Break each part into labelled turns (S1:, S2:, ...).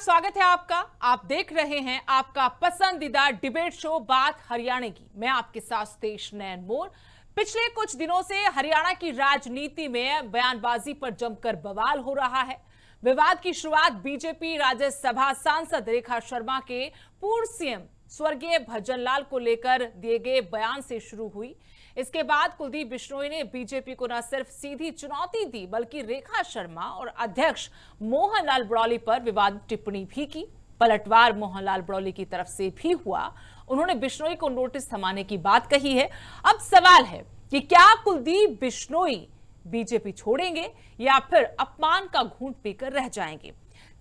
S1: स्वागत है आपका। आप देख रहे हैं आपका पसंदीदा डिबेट शो बात हरियाणा की। मैं आपके साथ तेज नैन मोर। पिछले कुछ दिनों से हरियाणा की राजनीति में बयानबाजी पर जमकर बवाल हो रहा है। विवाद की शुरुआत बीजेपी राज्यसभा सांसद रेखा शर्मा के पूर्व सीएम स्वर्गीय भजनलाल को लेकर दिए गए बयान से शुरू हुई। इसके बाद कुलदीप बिश्नोई ने बीजेपी को न सिर्फ सीधी चुनौती दी बल्कि रेखा शर्मा और अध्यक्ष मोहनलाल ब्रौली पर विवादित टिप्पणी भी की। पलटवार मोहनलाल ब्रौली की तरफ से भी हुआ। उन्होंने बिश्नोई को नोटिस थमाने की बात कही है। अब सवाल है कि क्या कुलदीप बिश्नोई बीजेपी छोड़ेंगे या फिर अपमान का घूंट पीकर रह जाएंगे?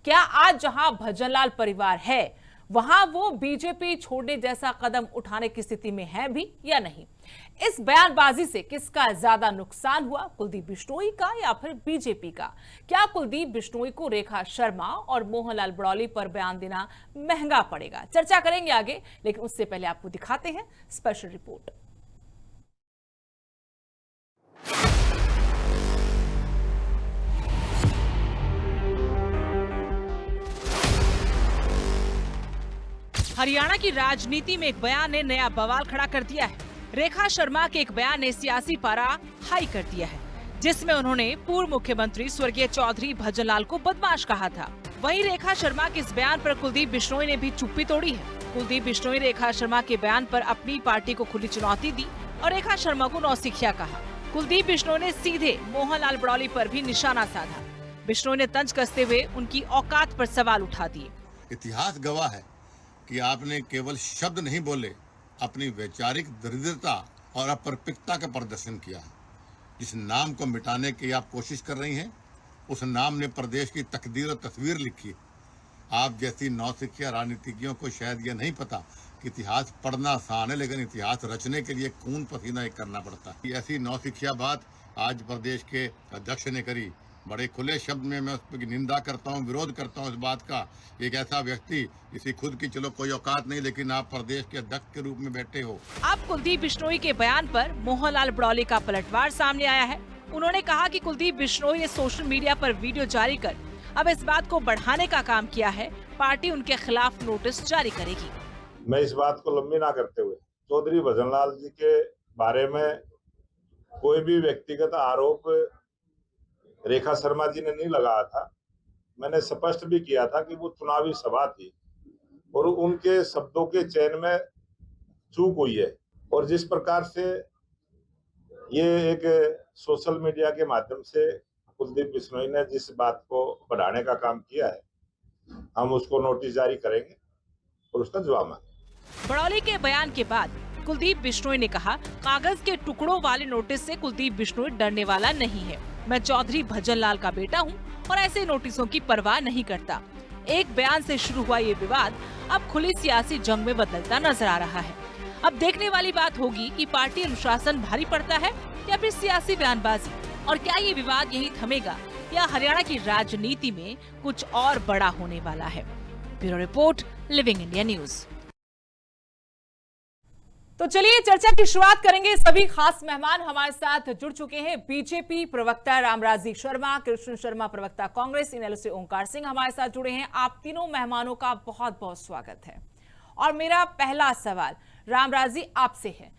S1: क्या आज जहां भजनलाल परिवार है वहां वो बीजेपी छोड़ने जैसा कदम उठाने की स्थिति में है भी या नहीं? इस बयानबाजी से किसका ज्यादा नुकसान हुआ, कुलदीप बिश्नोई का या फिर बीजेपी का? क्या कुलदीप बिश्नोई को रेखा शर्मा और मोहनलाल ब्रौली पर बयान देना महंगा पड़ेगा? चर्चा करेंगे आगे, लेकिन उससे पहले आपको दिखाते हैं स्पेशल रिपोर्ट। हरियाणा की राजनीति में एक बयान ने नया बवाल खड़ा कर दिया है। रेखा शर्मा के एक बयान ने सियासी पारा हाई कर दिया है, जिसमें उन्होंने पूर्व मुख्यमंत्री स्वर्गीय चौधरी भजनलाल को बदमाश कहा था। वहीं रेखा शर्मा के इस बयान पर कुलदीप बिश्नोई ने भी चुप्पी तोड़ी है। कुलदीप बिश्नोई रेखा शर्मा के बयान पर अपनी पार्टी को खुली चुनौती दी और रेखा शर्मा को नौसिखिया कहा। कुलदीप बिश्नोई ने सीधे मोहनलाल ब्रौली पर भी निशाना साधा। बिश्नोई ने तंज कसते हुए उनकी औकात पर सवाल उठा दिए।
S2: इतिहास गवाह है कि आपने केवल शब्द नहीं बोले, अपनी वैचारिक दरिद्रता और अपरपिकता का प्रदर्शन किया है। जिस नाम को मिटाने की आप कोशिश कर रही हैं, उस नाम ने प्रदेश की तकदीर और तस्वीर लिखी है। आप जैसी नौसिखिया राजनीतिज्ञों को शायद यह नहीं पता कि इतिहास पढ़ना आसान है, लेकिन इतिहास रचने के लिए खून पसीना एक करना पड़ता है। ऐसी नौसिखिया बात आज प्रदेश के अध्यक्ष ने करी। बड़े खुले शब्द में मैं उसकी निंदा करता हूं, विरोध करता हूं इस बात का। एक ऐसा व्यक्ति जिसकी खुद की चलो कोई औकात नहीं, लेकिन आप प्रदेश के अध्यक्ष के रूप में बैठे हो।
S1: अब कुलदीप बिश्नोई के बयान पर मोहनलाल ब्रौली का पलटवार सामने आया है। उन्होंने कहा कि कुलदीप बिश्नोई ने सोशल मीडिया पर वीडियो जारी कर अब इस बात को बढ़ाने का काम किया है। पार्टी उनके खिलाफ नोटिस जारी करेगी।
S3: मैं इस बात को लंबी ना करते हुए चौधरी भजनलाल जी के बारे में कोई भी व्यक्तिगत आरोप रेखा शर्मा जी ने नहीं लगाया था। मैंने स्पष्ट भी किया था कि वो चुनावी सभा थी और उनके शब्दों के चयन में चूक हुई है। और जिस प्रकार से ये एक सोशल मीडिया के माध्यम से कुलदीप बिश्नोई ने जिस बात को बढ़ाने का काम किया है, हम उसको नोटिस जारी करेंगे और उसका जवाब मांगेंगे।
S1: ब्रौली के बयान के बाद कुलदीप बिश्नोई ने कहा, कागज के टुकड़ों वाले नोटिस से कुलदीप बिश्नोई डरने वाला नहीं है। मैं चौधरी भजनलाल का बेटा हूं और ऐसे नोटिसों की परवाह नहीं करता। एक बयान से शुरू हुआ ये विवाद अब खुली सियासी जंग में बदलता नजर आ रहा है। अब देखने वाली बात होगी कि पार्टी अनुशासन भारी पड़ता है या फिर सियासी बयानबाजी, और क्या ये विवाद यही थमेगा या हरियाणा की राजनीति में कुछ और बड़ा होने वाला है। Bureau report, living India news. तो चलिए चर्चा की शुरुआत करेंगे। सभी खास मेहमान हमारे साथ जुड़ चुके हैं। बीजेपी प्रवक्ता रामराजी शर्मा, कृष्ण शर्मा प्रवक्ता कांग्रेस, इनेलो से ओंकार सिंह हमारे साथ जुड़े हैं। आप तीनों मेहमानों का बहुत बहुत स्वागत है। और मेरा पहला सवाल रामराजी आपसे है,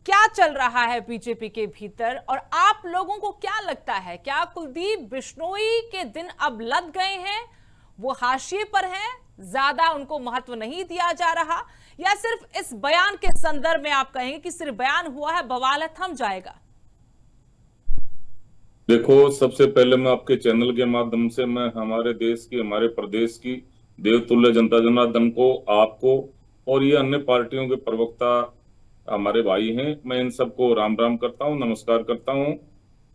S1: क्या चल रहा है बीजेपी के भीतर और आप लोगों को क्या लगता है, क्या कुलदीप बिश्नोई के दिन अब लद गए हैं, वो हाशिए पर हैं, ज्यादा उनको महत्व नहीं दिया जा रहा, या सिर्फ इस बयान के संदर्भ में आप कहेंगे कि सिर्फ बयान हुआ है, बवाल है, थम जाएगा?
S4: देखो, सबसे पहले मैं आपके चैनल के माध्यम से मैं हमारे देश की, हमारे प्रदेश की देवतुल्य जनता जनार्दन को, आपको और ये अन्य पार्टियों के प्रवक्ता हमारे भाई हैं, मैं इन सबको राम राम करता हूं, नमस्कार करता हूं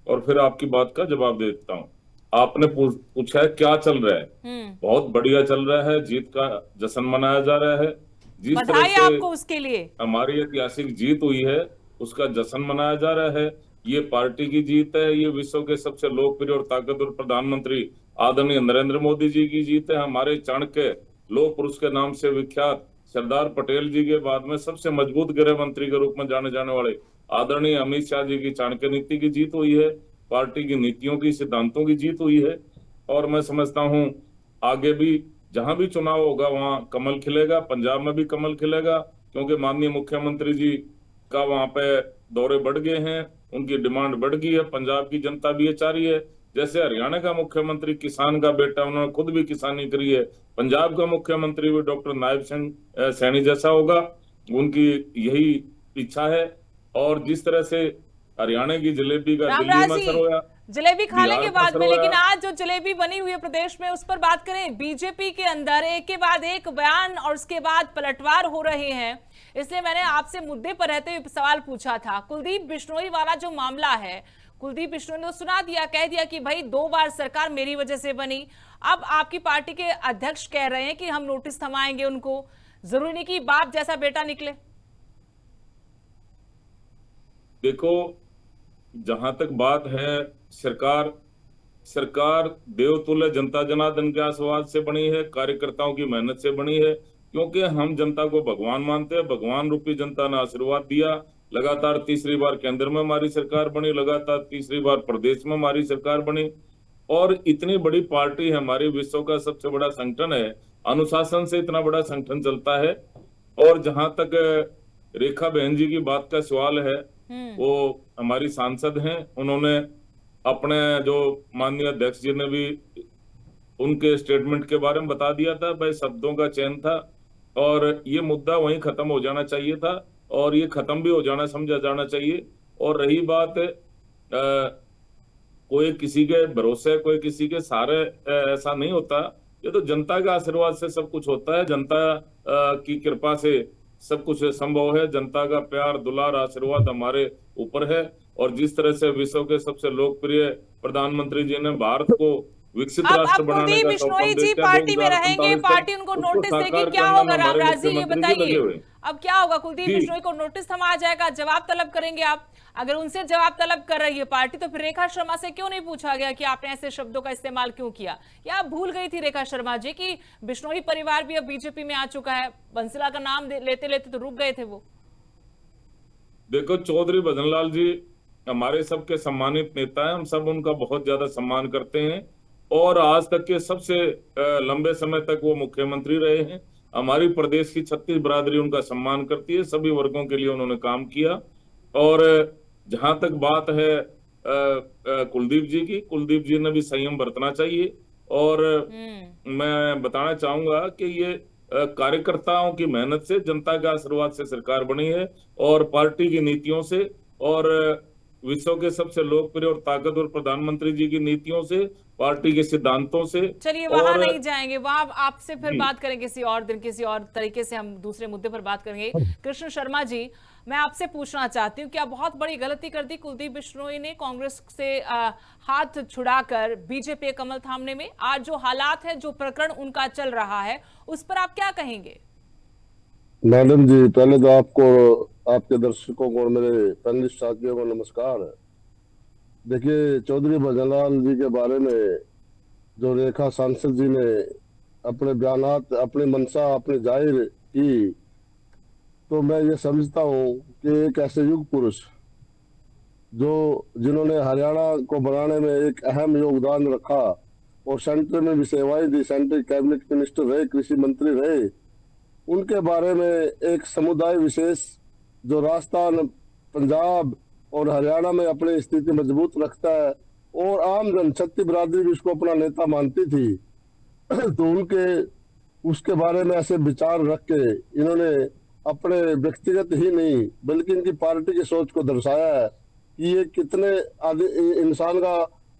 S4: और फिर आपकी बात का जवाब देता हूं। आपने पूछा है क्या चल रहा है। बहुत बढ़िया चल रहा है, जीत का जश्न मनाया जा रहा है। जिस तरह से
S1: आपको उसके लिए हमारी
S4: ऐतिहासिक जीत हुई है उसका जश्न मनाया जा रहा है। ये पार्टी की जीत है, ये विश्व के सबसे लोकप्रिय और ताकतवर प्रधानमंत्री आदरणीय नरेंद्र मोदी जी की जीत है। हमारे चाणक्य लौह पुरुष के नाम से विख्यात सरदार पटेल जी के बाद में सबसे मजबूत गृह मंत्री के रूप में जाने जाने वाले आदरणीय अमित शाह जी की चाणक्य नीति की जीत हुई है। पार्टी की नीतियों की, सिद्धांतों की जीत हुई है और मैं समझता हूं आगे भी जहां भी चुनाव होगा वहां कमल खिलेगा। पंजाब में भी कमल खिलेगा, क्योंकि माननीय मुख्यमंत्री जी का वहां पे दौरे बढ़ गए हैं, उनकी डिमांड बढ़ गई है, पंजाब की जनता भी ये चाह रही है। जैसे हरियाणा का मुख्यमंत्री किसान का बेटा, उन्होंने खुद भी किसानी करी है, पंजाब का मुख्यमंत्री भी डॉक्टर नायब सिंह सैनी जैसा होगा, उनकी यही इच्छा है। और जिस तरह से हरियाणा की जलेबी का दिल्ली
S1: रामराज
S4: में
S1: जी,
S4: असर होया,
S1: जलेबी खा लेंगे
S4: बिहार का
S1: बाद में,
S4: असर
S1: लेकिन
S4: होया।
S1: आज जो जलेबी बनी हुई है प्रदेश में उस पर बात करें। बीजेपी के अंदर एक के बाद एक बयान और उसके बाद पलटवार हो रहे हैं, इसलिए मैंने आपसे मुद्दे पर रहते हुए सवाल पूछा था। कुलदीप बिश्नोई वाला जो मामला है, कुलदीप बिश्नोई ने तो सुना दिया, कह दिया कि भाई 2 बार सरकार मेरी वजह से बनी। अब आपकी पार्टी के अध्यक्ष कह रहे हैं कि हम नोटिस थमाएंगे उनको, जरूरी नहीं कि बाप जैसा बेटा निकले।
S4: देखो, जहां तक बात है, सरकार देवतुल्य जनता जनार्दन के आशीर्वाद से बनी है, कार्यकर्ताओं की मेहनत से बनी है, क्योंकि हम जनता को भगवान मानते हैं। भगवान रूपी जनता ने आशीर्वाद दिया, लगातार तीसरी बार केंद्र में हमारी सरकार बनी, लगातार तीसरी बार प्रदेश में हमारी सरकार बनी। और इतनी बड़ी पार्टी है हमारी, विश्व का सबसे बड़ा संगठन है, अनुशासन से इतना बड़ा संगठन चलता है। और जहां तक रेखा बहन जी की बात का सवाल है, वो हमारी सांसद हैं, उन्होंने अपने जो माननीय अध्यक्ष जी ने भी उनके स्टेटमेंट के बारे में बता दिया था, भाई शब्दों का चयन था और ये मुद्दा वहीं खत्म हो जाना चाहिए था, और ये खत्म भी हो जाना समझा जाना चाहिए। और रही बात कोई किसी के भरोसे, कोई किसी के सहारे, ऐसा नहीं होता। ये तो जनता के आशीर्वाद से सब कुछ होता है, जनता की कृपा से सब कुछ संभव है। जनता का प्यार, दुलार, आशीर्वाद हमारे ऊपर है। और जिस तरह से विश्व के सबसे लोकप्रिय प्रधानमंत्री जी ने भारत को विकसित राष्ट्र
S1: अब
S4: बनाने
S1: कुलदीप
S4: का
S1: बिश्नोई
S4: सपन
S1: जी
S4: देखा
S1: पार्टी में रहेंगे,
S4: 2045
S1: पार्टी
S4: तक,
S1: उनको
S4: उसको
S1: नोटिस देगी,
S4: साकार
S1: क्या
S4: करने
S1: होगा?
S4: में हमारे
S1: रामराज जी ये
S4: मुख्यमंत्री जी लगे
S1: बताइए,
S4: हुए हैं।
S1: अब क्या होगा? कुलदीप
S4: जी।
S1: बिश्नोई को नोटिस थमा आ जाएगा, जवाब तलब करेंगे आप? अगर उनसे जवाब तलब कर रही है पार्टी, तो फिर रेखा शर्मा से क्यों नहीं पूछा गया कि आपने ऐसे शब्दों का इस्तेमाल क्यों किया? या आप भूल गई थी रेखा शर्मा जी कि बिश्नोई परिवार भी अब बीजेपी में आ चुका है? बंसीलाल का नाम लेते लेते तो रुक गए थे वो।
S4: देखो, चौधरी भजनलाल जी हमारे सबके सम्मानित नेता हैं, हम सब उनका बहुत ज्यादा सम्मान करते हैं, और आज तक के सबसे लंबे समय तक वो मुख्यमंत्री रहे हैं। हमारी प्रदेश की 36 बिरादरी उनका सम्मान करती है, सभी वर्गों के लिए उन्होंने काम किया। और जहां तक बात है कुलदीप जी की, कुलदीप जी ने भी संयम बरतना चाहिए। और मैं बताना चाहूंगा कि ये कार्यकर्ताओं की मेहनत से, जनता के आशीर्वाद से सरकार बनी है, और पार्टी की नीतियों से, और विश्व के सबसे लोकप्रिय और ताकतवर प्रधानमंत्री जी की नीतियों से, पार्टी के सिद्धांतों से।
S1: चलिए वहां
S4: और
S1: नहीं जाएंगे, वहां आपसे फिर बात करेंगे किसी और दिन, किसी और तरीके से हम दूसरे मुद्दे पर बात करेंगे। कृष्ण शर्मा जी, मैं आपसे पूछना चाहती हूँ, क्या बहुत बड़ी गलती कर दी कुलदीप बिश्नोई ने कांग्रेस से हाथ छुड़ाकर बीजेपी कमल थामने में? आज जो हालात है, जो प्रकरण उनका चल रहा है, उस पर आप क्या कहेंगे?
S5: मैडम जी, पहले तो आपको, आपके दर्शकों को और मेरे पैनलिस्ट साथियों को नमस्कार। देखिए, चौधरी भजनलाल जी के बारे में जो रेखा सांसद जी ने अपने बयानात, अपनी मंशा अपनी जाहिर की, तो मैं ये समझता हूँ कि एक ऐसे युग पुरुष जिन्होंने हरियाणा को बनाने में एक अहम योगदान रखा और सेंटर में भी सेवाएं दी, सेंट्रल कैबिनेट मिनिस्टर रहे, कृषि मंत्री रहे, उनके बारे में एक समुदाय विशेष जो राजस्थान, पंजाब और हरियाणा में अपनी स्थिति मजबूत रखता है, और आम जन, छत्तीस बिरादरी भी उसको अपना नेता मानती थी, तो उसके बारे में ऐसे विचार रख के इन्होंने अपने व्यक्तिगत ही नहीं बल्कि इनकी पार्टी की सोच को दर्शाया है कि ये कितने इंसान का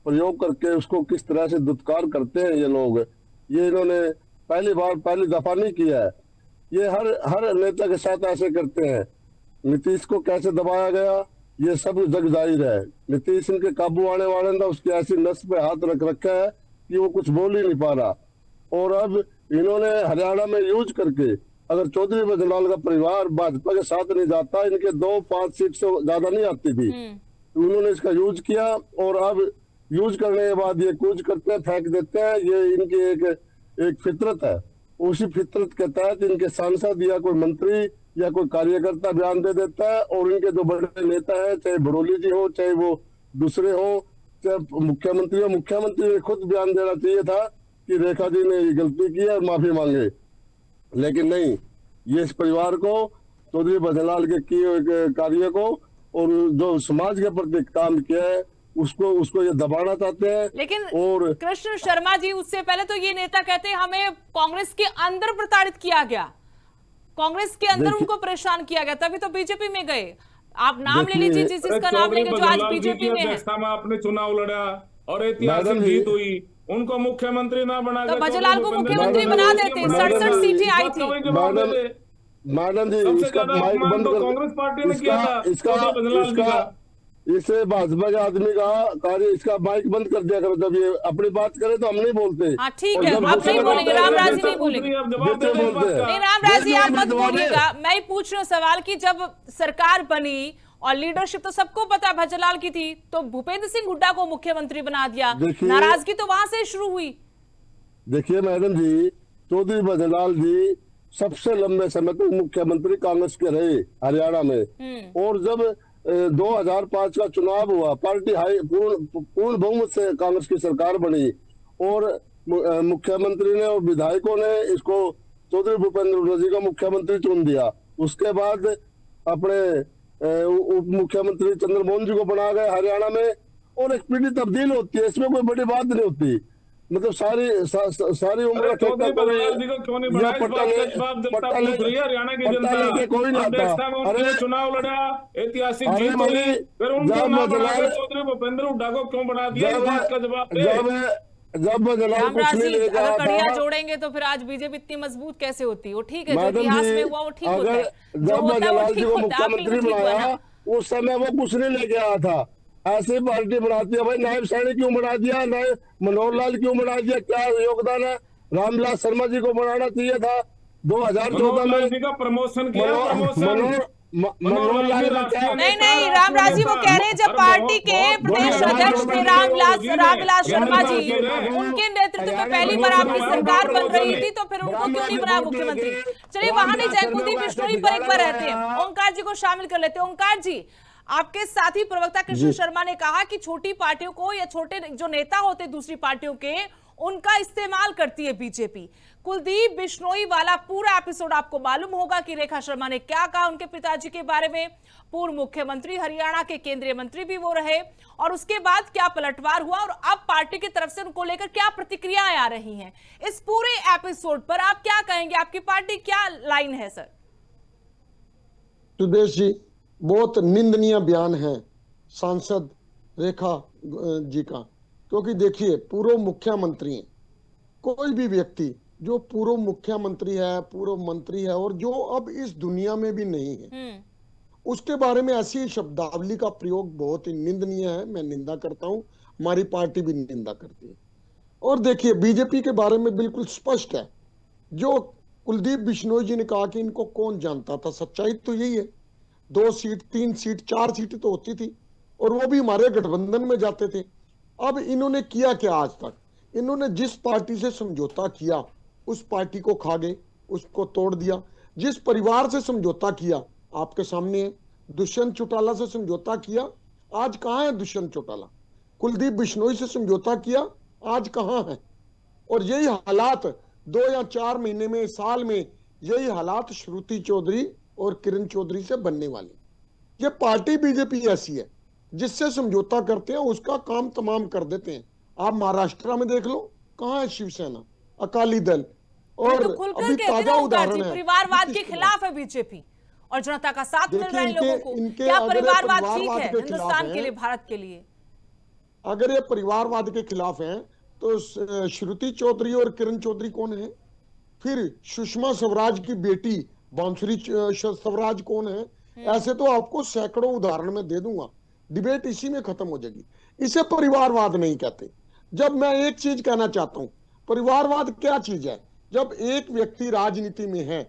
S5: प्रयोग करके उसको किस तरह से दुत्कार करते हैं ये लोग। ये इन्होंने पहली दफा नहीं किया है, ये हर नेता के साथ ऐसे करते हैं। नीतीश को कैसे दबाया गया ये सब जग जाहिर है। नीतीश इनके काबू आने वाले था, उसकी ऐसी नस पे हाथ रख रखा है कि वो कुछ बोल ही नहीं पा रहा। और अब इन्होंने हरियाणा में यूज करके, अगर चौधरी भजनलाल का परिवार भाजपा के साथ नहीं जाता, इनके 2-5 सीट से ज्यादा नहीं आती थी, तो उन्होंने इसका यूज किया। और अब यूज करने के बाद ये कूच करते हैं, फेंक देते हैं। ये इनकी एक फितरत है। उसी फितरत के तहत इनके सांसद या कोई मंत्री या कोई कार्यकर्ता बयान दे देता है, और इनके जो बड़े नेता है, चाहे बरोली जी हो, चाहे वो दूसरे हो, चाहे मुख्यमंत्री हो, मुख्यमंत्री ने खुद बयान देना चाहिए था कि रेखा जी ने ये गलती की है और माफी मांगे, लेकिन नहीं, ये इस परिवार को, चौधरी भजनलाल के किए हुए कार्य को और जो समाज के प्रति काम किया है उसको ये दबाना चाहते हैं।
S1: लेकिन
S5: और
S1: कृष्ण शर्मा जी, उससे पहले तो ये नेता कहते हैं हमें कांग्रेस के अंदर प्रताड़ित किया गया, कांग्रेस के अंदर उनको परेशान किया गया, तभी तो बीजेपी में गए। आप नाम ले लीजिए जिसका नाम लेंगे जो आज बीजेपी में है।
S4: आपने चुनाव लड़ा और ऐतिहासिक जीत हुई, उनको मुख्यमंत्री ना बना
S1: तो भजनलाल को मुख्यमंत्री बना देते, 67 सीटें आई थी।
S5: मैडम जी, इसका माइक बंद कर,
S4: कांग्रेस पार्टी ने किया था,
S5: इसे भाजपा के आदमी का कार्य, इसका माइक बंद कर दिया करो, जब ये अपनी बात करे तो हम नहीं बोलते।
S1: हाँ ठीक है, आप नहीं बोलेंगे, रामराज जी नहीं बोलेंगे। नहीं रामराज जी आप मत बोलिएगा, मैं ही पूछ रही हूँ सवाल कि जब सरकार बनी और लीडरशिप तो सबको पता भजनलाल की थी, तो भूपेंद्र सिंह हुड्डा को मुख्यमंत्री बना दिया, नाराजगी तो वहां से शुरू हुई।
S5: देखिए मैडम जी, चौधरी भजनलाल जी सबसे लंबे समय तक मुख्यमंत्री कांग्रेस के रहे हरियाणा में, और जब 2005 का चुनाव हुआ, पार्टी पूर्ण बहुमत से कांग्रेस की सरकार बनी और मुख्यमंत्री ने और विधायकों ने इसको चौधरी भूपेंद्र हुड्डा जी को मुख्यमंत्री चुन दिया। उसके बाद अपने उप मुख्यमंत्री चंद्रमोहन जी को बना गए हरियाणा में, और एक पीढ़ी तब्दील होती है, इसमें कोई बड़ी बात नहीं होती। मतलब सारी उम्र
S4: हरियाणा की जनता
S5: कोई नहीं आता।
S4: चुनाव लड़ा, ऐतिहासिक जीत हुई, फिर उनको ना बनाकर चौधरी भूपेंद्र हुड्डा को क्यों बना दिया, इस बात का जवाब
S5: जब
S1: रामराज जी अगर कड़ियां जोड़ेंगे तो फिर आज बीजेपी इतनी मजबूत कैसे होती? वो ठीक है, जो इतिहास में हुआ वो ठीक होता है, जो होता है वो ठीक होता है।
S5: मुख्यमंत्री बनाया उस समय वो कुछ नहीं लेके आया था, ऐसे पार्टी बनाती है। भाई नायब सैनी क्यों बना दिया, नायब मनोहर लाल क्यों बना दिया, क्या योगदान है? रामविलास शर्मा जी को बनाना चाहिए था 2014 में,
S4: प्रमोशन किया।
S5: मनोहर लाल का क्या?
S1: नहीं रामराज जी वो कह रहे हैं जब पार्टी के प्रदेश अध्यक्ष थे रामविलास शर्मा जी, उनके नेतृत्व में पहली बार आपकी सरकार बन रही थी, तो फिर उनको क्यों नहीं बनाया मुख्यमंत्री? चलिए वहां नहीं जाए, कुलदीप बिश्नोई पर एक बार रहते हैं, ओंकार जी को शामिल कर लेते हैं। ओंकार जी, आपके साथी प्रवक्ता कृष्ण शर्मा ने कहा कि छोटी पार्टियों को या छोटे जो नेता होते दूसरी पार्टियों के, उनका इस्तेमाल करती है बीजेपी। कुलदीप बिश्नोई वाला पूरा एपिसोड आपको मालूम होगा कि रेखा शर्मा ने क्या कहा उनके पिताजी के बारे में, पूर्व मुख्यमंत्री, हरियाणा के केंद्रीय मंत्री भी वो रहे, और उसके बाद क्या पलटवार हुआ और अब पार्टी की तरफ से उनको लेकर क्या प्रतिक्रियाएं आ रही हैं। इस पूरे एपिसोड पर आप क्या कहेंगे, आपकी पार्टी क्या लाइन है? सर
S6: सुदेश जी, बहुत निंदनीय बयान है सांसद रेखा जी का, क्योंकि देखिए पूर्व मुख्यमंत्री, कोई भी व्यक्ति जो पूर्व मुख्यमंत्री है, पूर्व मंत्री है और जो अब इस दुनिया में भी नहीं है, उसके बारे में ऐसी शब्दावली का प्रयोग बहुत ही निंदनीय है। मैं निंदा करता हूं, हमारी पार्टी भी निंदा करती है। और देखिए बीजेपी के बारे में बिल्कुल स्पष्ट है, जो कुलदीप बिश्नोई जी ने कहा कि इनको कौन जानता था, सच्चाई तो यही है। 2 सीट 3 सीट 4 सीटें तो होती थी और वो भी हमारे गठबंधन में जाते थे। अब इन्होंने किया क्या आज तक? इन्होंने जिस पार्टी से समझौता किया उस पार्टी को खा गए, उसको तोड़ दिया। जिस परिवार से समझौता किया आपके सामने है, दुष्यंत चौटाला से समझौता किया, आज कहां है दुष्यंत चौटाला? कुलदीप बिश्नोई से समझौता किया, आज कहां है? और यही हालात 2 या 4 महीने में, साल में, यही हालात श्रुति चौधरी और किरण चौधरी से बनने वाले। ये पार्टी बीजेपी ऐसी है, जिससे समझौता करते हैं उसका काम तमाम कर देते हैं। आप महाराष्ट्र में देख लो, कहां है शिवसेना, अकाली दल, और
S1: तो
S6: अभी ताजा उदाहरण है
S1: परिवारवाद के खिलाफ है बीजेपी और जनता का साथ मिल रहा है लोगों को। क्या परिवारवाद ठीक है हिंदुस्तान के लिए, भारत के लिए?
S6: अगर ये परिवारवाद के खिलाफ हैं तो श्रुति चौधरी और किरण चौधरी कौन है? फिर सुषमा स्वराज की बेटी बांसुरी स्वराज कौन है? ऐसे तो आपको सैकड़ों उदाहरण में दे दूंगा, डिबेट इसी में खत्म हो जाएगी। इसे परिवारवाद नहीं कहते। जब मैं एक चीज कहना चाहता हूं, परिवारवाद क्या चीज है? जब एक व्यक्ति राजनीति में है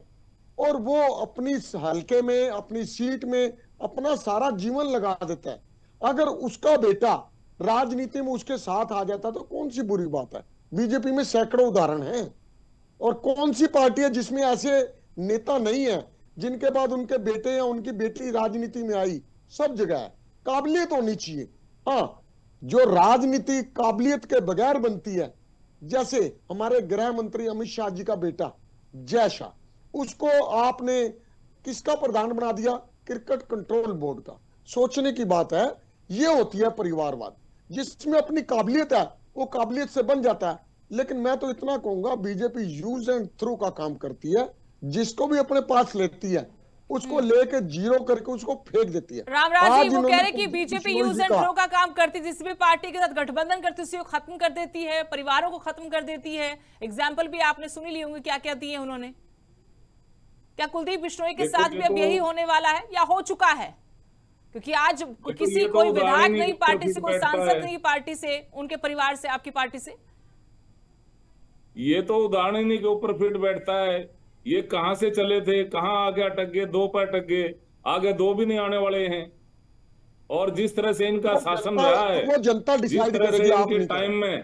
S6: और वो अपनी हलके में, अपनी सीट में अपना सारा जीवन लगा देता है, अगर उसका बेटा राजनीति में उसके साथ आ जाता तो कौन सी बुरी बात है? बीजेपी में सैकड़ों उदाहरण हैं। और कौन सी पार्टी है जिसमें ऐसे नेता नहीं है जिनके बाद उनके बेटे या उनकी बेटी राजनीति में आई? सब जगह है। काबिलियत होनी चाहिए। हाँ, जो राजनीति काबिलियत के बगैर बनती है जैसे हमारे गृह मंत्री अमित शाह जी का बेटा जय शाह, उसको आपने किसका प्रधान बना दिया? क्रिकेट कंट्रोल बोर्ड का। सोचने की बात है, ये होती है परिवारवाद। जिसमें अपनी काबिलियत है वो काबिलियत से बन जाता है। लेकिन मैं तो इतना कहूंगा, बीजेपी यूज एंड थ्रू का काम करती है। जिसको भी अपने पास लेती है उसको लेके जीरो करके उसको फेंक देती है।
S1: रामराज जी, वो कह रहे
S6: इन्होंने
S1: कि बीजेपी
S6: बिश्नोई
S1: यूज
S6: जी
S1: एंड
S6: का-
S1: थ्रो का काम करती है, जिस भी पार्टी के साथ गठबंधन करती है उसे वो खत्म कर देती है, परिवारों को खत्म कर देती है। एग्जाम्पल भी आपने सुनी ली होंगे, क्या क्या दिए उन्होंने। क्या कुलदीप बिश्नोई के
S4: देखो,
S1: साथ भी अब यही होने वाला है या हो चुका है? क्योंकि आज किसी
S4: ये तो
S1: कोई
S4: उदाहरण
S1: विधायक
S4: ही
S1: नहीं पार्टी से,
S4: फिट
S1: कोई
S4: बैठता
S1: सांसद
S4: है।
S1: नहीं पार्टी से, उनके परिवार से, आपकी पार्टी से।
S4: ये तो उदाहरण ही नहीं के ऊपर फिट बैठता है। ये कहां से चले थे, कहां आगे अटक गए, 2 पर अटक गए, आगे 2 भी नहीं आने वाले हैं। और जिस तरह से इनका शासन रहा है,
S6: वो जनता
S4: जिस
S6: डिसाइड
S4: तरह
S6: करेगी,
S4: से
S6: आप
S4: इनके
S6: नहीं
S4: टाइम
S6: करेंगे।
S4: में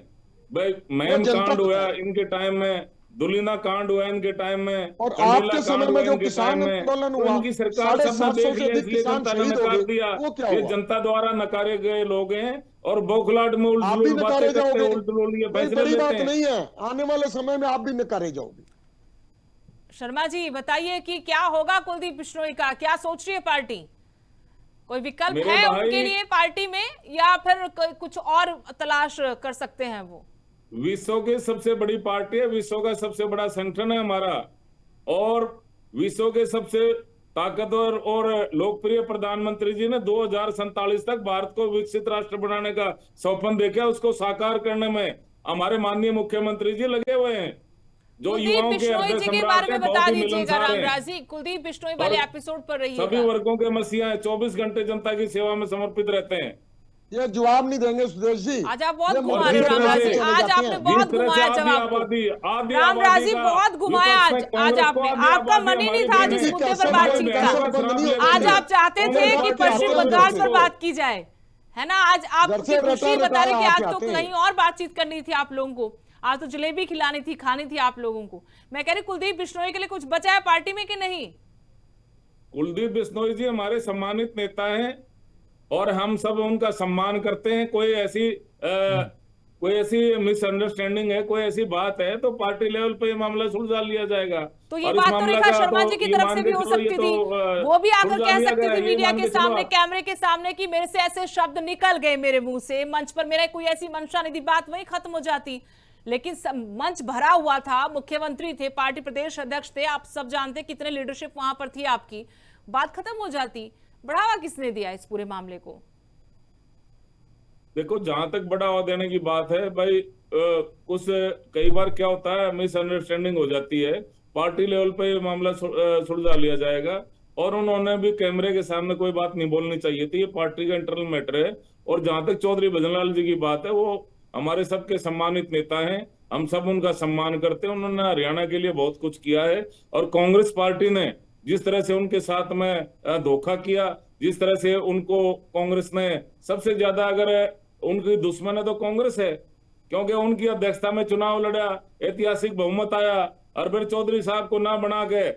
S4: भाई मैम
S6: जनता
S4: कांड हुआ
S6: बताए।
S4: इनके टाइम में, दुलीना कांड हुआ इनके टाइम में,
S6: और
S4: कंडीला
S6: आपके समय
S4: कांड
S6: में
S4: हुआ
S6: जो
S4: इनके
S6: किसान
S4: टाइम में,
S6: आंदोलन
S4: तो
S6: हुआ,
S4: इनकी सरकार सबने
S6: 750
S4: देख
S6: से
S4: लिया,
S6: अधिक
S4: इसलिए
S6: किसान
S4: जनता ने
S6: शहीद हो
S4: नकार
S6: गए।
S4: दिया।
S6: वो क्या
S4: ये
S6: हुआ?
S4: जनता द्वारा नकारे गए लोग हैं और बौखलाहट में
S6: आप भी
S4: उल्ट
S6: नकारे
S4: बातें करते
S6: जाओगे।
S4: हैं, उल्ट ये
S6: कोई
S4: फैसले
S6: बड़ी
S4: लेते
S6: बात
S4: हैं।
S6: नहीं है, आने वाले समय में आप भी नकारे जाओगे।
S1: शर्मा जी बताइए कि क्या होगा कुलदीप बिश्नोई का, क्या सोच रही है पार्टी? कोई विकल्प
S4: मेरे
S1: है
S4: भाई-
S1: उनके लिए पार्टी में, या फिर कुछ और तलाश कर सकते हैं वो?
S4: विश्व की सबसे बड़ी पार्टी है, विश्व का सबसे बड़ा संगठन है हमारा, और विश्व के सबसे ताकतवर और लोकप्रिय प्रधानमंत्री जी ने 2047 तक भारत को विकसित राष्ट्र बनाने का सपन देखा, उसको साकार करने में हमारे माननीय मुख्यमंत्री जी लगे हुए हैं, जो
S1: कुलदीप
S4: युवाओं के
S1: बिश्नोई
S4: हृदय
S1: जी के
S4: सम्राट
S1: बारे में
S4: हैं,
S1: बता
S4: बहुत ही
S1: दीजिएगा
S4: मिलनसार हैं,
S1: रामराज जी। कुलदीप बिश्नोई वाले
S4: और
S1: एपिसोड पर
S4: सभी
S1: रहिएगा।
S4: वर्गों के मसीहा हैं, 24 घंटे जनता की सेवा में समर्पित रहते हैं।
S6: ये जवाब नहीं देंगे सुदेश जी।
S1: आज आप बहुत
S6: ये
S1: घुमा
S6: मुद्दे
S1: रहे हो
S6: पे
S1: रामराज जी,
S6: चले
S1: आज
S6: जाते
S1: आपने
S6: हैं।
S1: बहुत
S4: जिस तरह से
S1: घुमाया
S4: आधी
S1: जवाब को।
S4: आधी
S1: रामराज
S4: आबादी
S1: जी
S4: का
S1: बहुत घुमाया
S4: विपक्ष
S1: आज
S4: में कांग्रेस
S1: आपने,
S4: को आधी
S1: आपका
S4: आबादी
S1: मन ही नहीं
S4: हमारे
S1: था
S4: देश
S1: जिस
S4: में
S1: मुद्दे पर
S6: कैसे
S1: बातचीत
S6: कैसे
S1: का।
S6: बंद नहीं होती
S1: आज
S6: है?
S1: आप चाहते थे
S4: कांग्रेस
S1: कि
S4: पार्टी
S1: पश्चिम
S4: आते
S1: बंगाल
S4: हैं
S1: पर
S4: तो।
S1: बात की जाए, है ना। आज
S6: घर
S1: आपकी
S6: से
S1: खुशी
S6: रटा
S1: बता रही कि
S6: रटा
S1: आज
S6: के
S1: तो
S6: आते हैं।
S1: कहीं और बातचीत करनी थी आप लोगों को, आज तो जलेबी खिलानी थी, खानी थी आप लोगों को। मैं कह रही कुलदीप बिश्नोई के लिए कुछ बचा है पार्टी में कि नहीं?
S4: कुलदीप बिश्नोई जी हमारे सम्मानित नेता हैं और हम सब उनका सम्मान करते हैं। कोई ऐसी मिसअंडरस्टैंडिंग है, कोई ऐसी बात है तो पार्टी लेवल पे ये मामला सुलझा लिया जाएगा।
S1: तो ये
S4: और इस
S1: बात तो
S4: मामला
S1: रेखा
S4: का
S1: शर्मा
S4: तो
S1: जी की
S4: ये
S1: तरफ
S4: मान
S1: से
S4: के
S1: भी हो
S4: चलो, ये
S1: सकती
S4: तो,
S1: थी, वो भी आकर
S4: सुलझा
S1: कह
S4: लिया
S1: सकती
S4: गया,
S1: थी
S4: ये
S1: मीडिया
S4: मान
S1: के
S4: के चलो
S1: सामने,
S4: आप।
S1: कैमरे के सामने, कि मेरे से ऐसे शब्द निकल गए मेरे मुंह से, मंच पर मेरा कोई ऐसी मंशा नहीं थी, बात वहीं खत्म हो जाती। लेकिन मंच भरा हुआ था, मुख्यमंत्री थे, पार्टी प्रदेश अध्यक्ष थे, आप सब जानते कितने लीडरशिप वहां पर थी आपकी, बात खत्म हो जाती। बढ़ावा किसने दिया इस पूरे मामले को?
S4: देखो, जहां तक बढ़ावा देने की बात है भाई, कुछ कई बार क्या होता है, मिसअंडरस्टैंडिंग हो जाती है, पार्टी लेवल पे ये मामला सुलझा लिया जाएगा। और उन्होंने भी कैमरे के सामने कोई बात नहीं बोलनी चाहिए थी, ये पार्टी का इंटरनल मैटर है। और जहां तक चौधरी भजनलाल जी की बात है, वो हमारे सबके सम्मानित नेता हैं, हम सब उनका सम्मान करते हैं। उन्होंने हरियाणा के लिए बहुत कुछ किया है, और कांग्रेस पार्टी ने जिस तरह से उनके साथ में धोखा किया, जिस तरह से उनको कांग्रेस ने सबसे ज्यादा, अगर उनकी दुश्मन है तो कांग्रेस है, क्योंकि उनकी अध्यक्षता में चुनाव लड़ा, ऐतिहासिक बहुमत आया, और फिर चौधरी साहब को ना बना के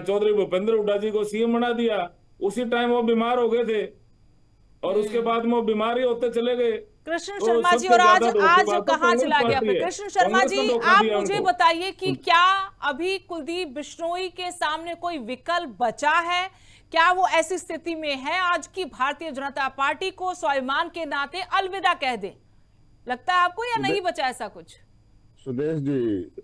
S4: चौधरी भूपेंद्र हुड्डा जी को सीएम बना दिया। उसी टाइम वो बीमार हो गए थे और उसके बाद में वो बीमारी होते चले गए।
S1: कृष्ण
S4: तो
S1: शर्मा जी,
S4: सबसे
S1: और आज
S4: ज्यादा धोखेबाज तो
S1: कहाँ
S4: कांग्रेस
S1: चला गया
S4: पार्टी
S1: फिर?
S4: है।
S1: कृष्ण शर्मा
S4: कांग्रेस ने
S1: जी,
S4: धोखा
S1: आप
S4: दिया
S1: मुझे
S4: उनको।
S1: बताइए कि क्या अभी कुलदीप बिश्नोई के सामने कोई विकल्प बचा है? क्या वो ऐसी स्थिति में है आज की भारतीय जनता पार्टी को स्वाभिमान के नाते अलविदा कह दे? लगता है आपको, या नहीं बचा ऐसा कुछ?
S5: सुदेश जी,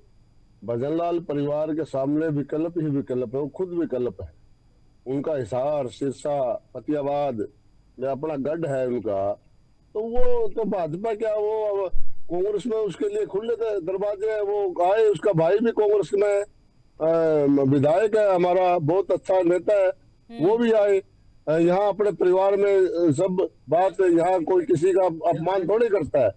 S5: भजनलाल परिवार के सामने विकल्प ही विकल्प है, वो खुद विकल्प है। उनका हिसार, सिरसा, फतेहाबाद में अपना गढ़ है उनका, तो वो तो भाजपा क्या, वो कांग्रेस में उसके लिए खुले दरवाजे हैं। वो आए, उसका भाई भी कांग्रेस में विधायक है, हमारा बहुत अच्छा नेता है, वो भी आए यहाँ अपने परिवार में सब बात। यहाँ कोई किसी का अपमान थोड़ी करता है।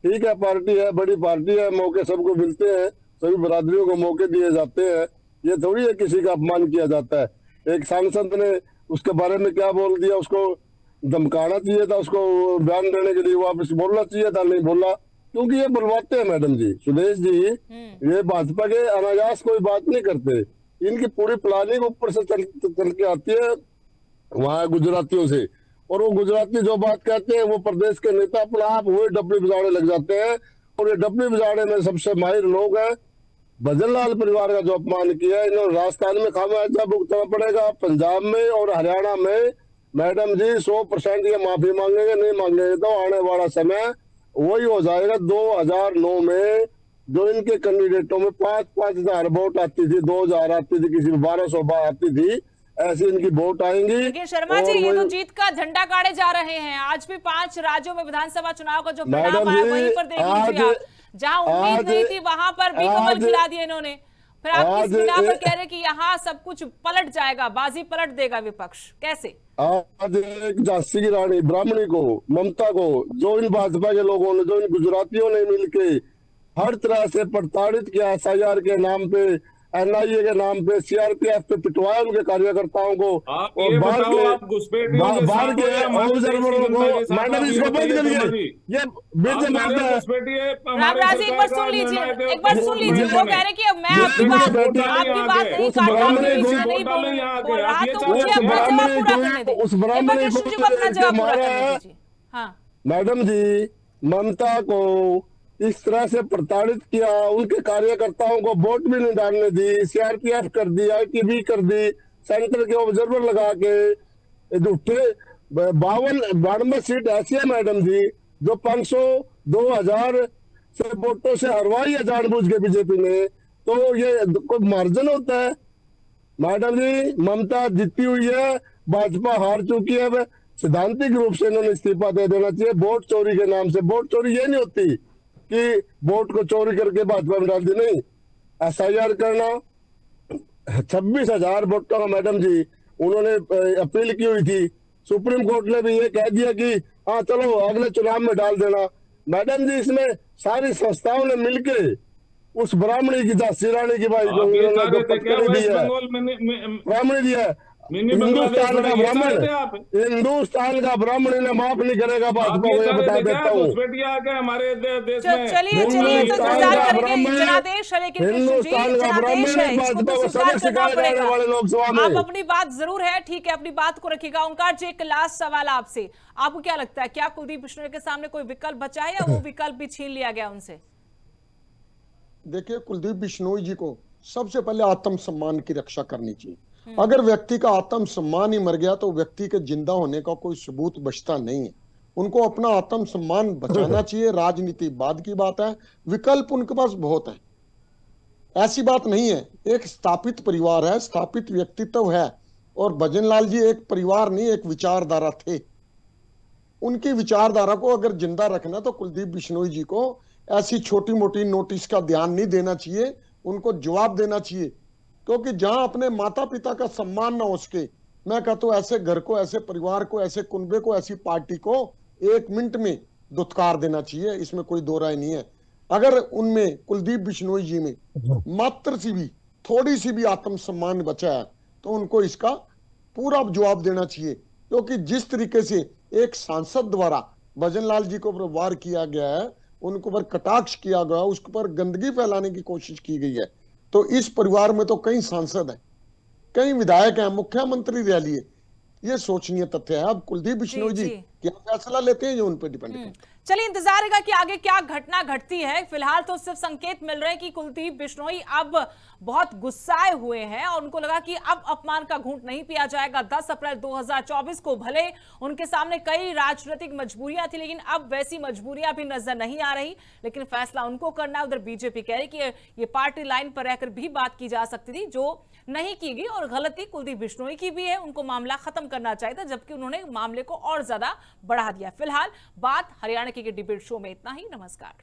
S5: ठीक है, पार्टी है, बड़ी पार्टी है, मौके सबको मिलते हैं, सभी बरादरियों को मौके दिए जाते हैं, ये थोड़ी है किसी का अपमान किया जाता है। एक सांसद ने उसके बारे में क्या बोल दिया, उसको धमकाना चाहिए था, उसको बयान देने के लिए वापस बोलना चाहिए था, नहीं बोला, क्योंकि ये बुलवाते हैं मैडम जी, सुदेश जी, ये भाजपा के अनायास कोई बात नहीं करते, इनकी पूरी प्लानिंग ऊपर से चल के आती है वहां गुजरातियों से, और वो गुजराती जो बात कहते हैं वो प्रदेश के नेता अपना आप वही डब्बे बजाने लग जाते हैं, और ये डब्बी बजाने में सबसे माहिर लोग हैं। भजनलाल परिवार का जो अपमान किया है, इन्होंने राजस्थान में खामियाजा भुगतना पड़ेगा, पंजाब में और हरियाणा में मैडम जी 100% ये माफी मांगेंगे। नहीं मांगेंगे तो आने वाला समय वही हो जाएगा 2009 में, जो इनके कैंडिडेटों में 5-5 हजार वोट आती थी, 2000 आती थी, किसी में 1200 आती थी, ऐसी इनकी वोट आएंगी।
S1: लेकिन शर्मा जी, ये तो जीत का झंडा गाड़े जा रहे हैं। आज भी 5 राज्यों में विधानसभा चुनाव का जो परिणाम आया वहीं पर देख लीजिए आप, जहां उम्मीद नहीं थी वहां पर भी कमल खिला दिए इन्होंने। फिर आप किस बिना पर कह रहे कि यहाँ सब कुछ पलट जाएगा, बाजी पलट देगा विपक्ष, कैसे?
S5: आज एक झांसी की रानी ब्राह्मणी को, ममता को, जो इन भाजपा के लोगों ने, जो इन गुजरातियों ने मिलके हर तरह से प्रताड़ित किया, SIR के नाम पे, NIA के नाम पे, CRPF पे पिटवाया उनके कार्यकर्ताओं को, और बाहर के ऑब्जर्वरों को। मैडम इसको बंद करिए, ये बीच में
S1: रामराज जी एक बार सुन लीजिए, एक बार सुन लीजिए। वो कह रहे कि मैं आपकी बात नहीं काटता, नहीं बोल रहा, तो मुझे अपना जवाब पूरा करने दें।
S5: उस ब्राह्मणी को
S1: अपना जवाब पूरा करने दीजिए। हाँ
S5: मैडम जी, ममता को इस तरह से प्रताड़ित किया, उनके कार्यकर्ताओं को वोट भी नहीं डालने दी, CRPF कर दी, ITB कर दी, सेंटर के ऑब्जर्वर लगा के उठे। 52 सीट ऐसी है मैडम जी जो 500 2000 से वोटों से हरवाई है जानबूझ के बीजेपी ने। तो ये कोई मार्जिन होता है? मैडम जी, ममता जीती हुई है, भाजपा हार चुकी है। सिद्धांतिक रूप से इन्होंने इस्तीफा दे देना चाहिए। वोट चोरी के नाम से, वोट चोरी ये नहीं होती कि वोट को चोरी करके भाजपा में डाल दी, नहीं। SIR करना 26,000 वोटों का मैडम जी उन्होंने अपील की हुई थी, सुप्रीम कोर्ट ने भी ये कह दिया कि हाँ चलो अगले चुनाव में डाल देना। मैडम जी, इसमें सारी संस्थाओं ने मिलके उस ब्राह्मणी की, झांसी रानी की भाई को दी है, ब्राह्मणी दी है। हिंदुस्तान का ब्राह्मण ने माफ नहीं करेगा भाजपा को, ये बता देता हूँ।
S1: चलिए तो इंतजार करेंगे जनादेश है, लेकिन
S5: हिंदुस्तान का ब्राह्मण ने भाजपा को सबक सिखाने जाने वाले लोकसभा में।
S1: आप अपनी बात जरूर है, ठीक है, अपनी बात को रखिएगा। ओंकार जी, एक लास्ट सवाल आपसे, आपको क्या लगता है, क्या कुलदीप बिश्नोई के सामने कोई विकल्प बचा है या वो विकल्प भी छीन लिया गया उनसे?
S6: देखिए, कुलदीप बिश्नोई जी को सबसे पहले आत्मसम्मान की रक्षा करनी चाहिए। अगर व्यक्ति का आत्मसम्मान ही मर गया तो व्यक्ति के जिंदा होने का कोई सबूत बचता नहीं है। उनको अपना आत्मसम्मान बचाना चाहिए। राजनीति बाद की बात है, विकल्प उनके पास बहुत है, ऐसी बात नहीं है। एक स्थापित परिवार है, स्थापित व्यक्तित्व है, और भजनलाल जी एक परिवार नहीं, एक विचारधारा थे। उनकी विचारधारा को अगर जिंदा रखना तो कुलदीप बिश्नोई जी को ऐसी छोटी मोटी नोटिस का ध्यान नहीं देना चाहिए, उनको जवाब देना चाहिए। क्योंकि जहां अपने माता पिता का सम्मान ना हो सके, मैं कहता हूं ऐसे घर को, ऐसे परिवार को, ऐसे कुनबे को, ऐसी पार्टी को 1 मिनट में दुत्कार देना चाहिए, इसमें कोई दो राय नहीं है। अगर उनमें, कुलदीप बिश्नोई जी में मात्र सी भी, थोड़ी सी भी आत्मसम्मान बचा है तो उनको इसका पूरा जवाब देना चाहिए। क्योंकि जिस तरीके से एक सांसद द्वारा भजनलाल जी को वार किया गया है, उनको पर कटाक्ष किया गया, उसके पर गंदगी फैलाने की कोशिश की गई है, तो इस परिवार में तो कई सांसद हैं, कई विधायक हैं, मुख्यमंत्री रह लिए। ये सोचनीय तथ्य है। अब कुलदीप बिश्नोई जी क्या फैसला लेते हैं, जो उन पर डिपेंड करता है।
S1: चलिए इंतजार रहेगा कि आगे क्या घटना घटती है। फिलहाल तो सिर्फ संकेत मिल रहे हैं कि कुलदीप बिश्नोई अब बहुत गुस्साए हुए हैं और उनको लगा कि अब अपमान का घूंट नहीं पिया जाएगा। 10 अप्रैल 2024 को भले उनके सामने कई राजनीतिक मजबूरियां थी, लेकिन अब वैसी मजबूरियां भी नजर नहीं आ रही। लेकिन फैसला उनको करना है। उधर बीजेपी कह रही कि ये पार्टी लाइन पर रहकर भी बात की जा सकती थी, जो नहीं की गई, और गलती कुलदीप बिश्नोई की भी है। उनको मामला खत्म करना चाहिए था, जबकि उन्होंने मामले को और ज्यादा बढ़ा दिया। फिलहाल बात हरियाणा के डिबेट शो में इतना ही। नमस्कार।